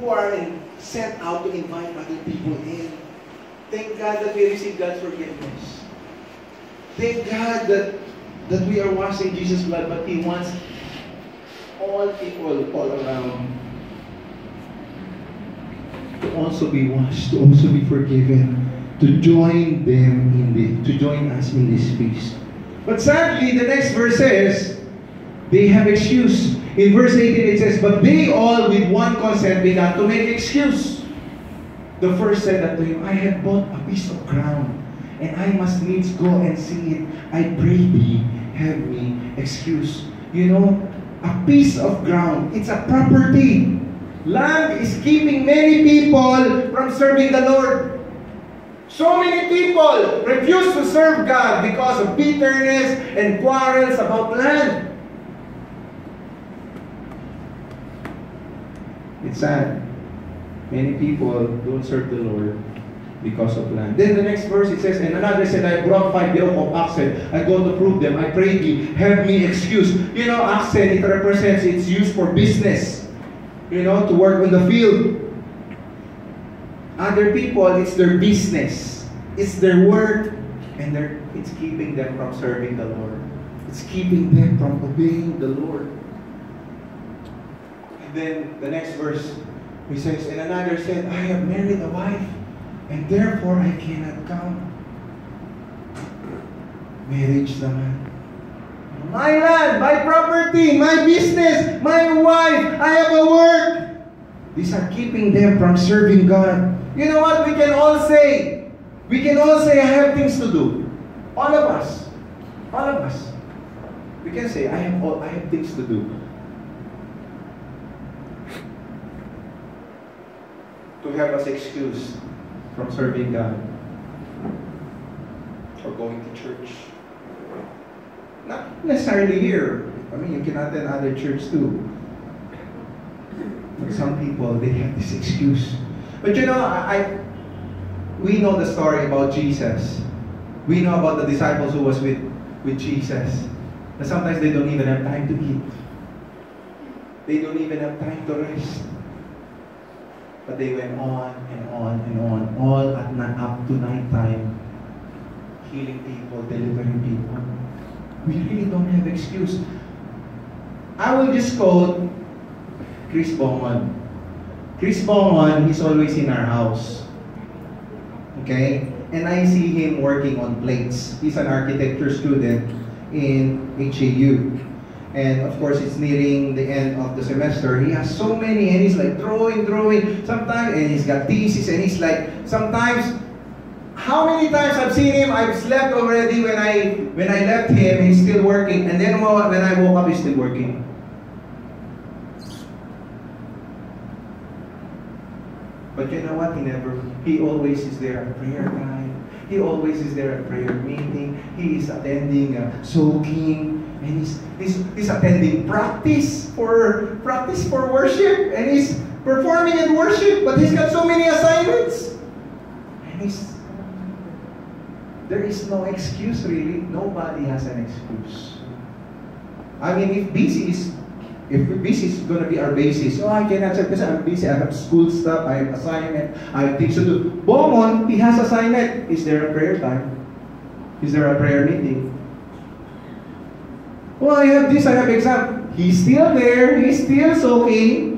who are sent out to invite other people in. Thank God that we receive God's forgiveness. Thank God that we are washed in Jesus' blood, but He wants all people all around to also be washed, to also be forgiven, to join us in this feast. But sadly, the next verse says, they have excuse. In verse 18 it says, but they all with one consent began to make excuse. The first said unto him, I have bought a piece of ground, and I must needs go and see it. I pray thee, have me excuse. You know, a piece of ground, it's a property. Land is keeping many people from serving the Lord. So many people refuse to serve God because of bitterness and quarrels about land. It's sad. Many people don't serve the Lord because of land. Then the next verse it says, and another said, I brought 5 yoke of oxen. I go to prove them. I pray thee, have me excuse. You know, oxen, it represents, it's used for business. You know, to work on the field. Other people, it's their business. It's their work. And it's keeping them from serving the Lord. It's keeping them from obeying the Lord. And then the next verse, he says, and another said, I have married a wife, and therefore I cannot come. Marriage naman. My land, my property, my business, my wife, I have a work. These are keeping them from serving God. You know what? We can all say, I have things to do. All of us. All of us. We can say, I have things to do. To have us excused from serving God or going to church. Not necessarily here. I mean, you can attend other church too. But some people, they have this excuse. But you know, we know the story about Jesus. We know about the disciples who was with Jesus. But sometimes they don't even have time to eat. They don't even have time to rest. But they went on and on and on, all up to night time, healing people, delivering people. We really don't have excuse. I will just quote Chris Bowman. Chris Bowman, he's always in our house. Okay? And I see him working on plates. He's an architecture student in HAU. And of course, it's nearing the end of the semester. He has so many, and he's like drawing. Sometimes, and he's got thesis, and he's like, sometimes, how many times I've seen him, I've slept already when I left him, he's still working. And then when I woke up, he's still working. But you know what? He always is there at prayer time. He always is there at prayer meeting. He is attending soaking. And he's attending practice for worship, and he's performing in worship, but he's got so many assignments. And there is no excuse really. Nobody has an excuse. I mean, if busy is going to be our basis, I cannot serve because I'm busy. I have school stuff, I have assignment, I have things to do. Beaumont, he has assignment. Is there a prayer time? Is there a prayer meeting? Well, I have this, I have exam. He's still there, he's still soaking.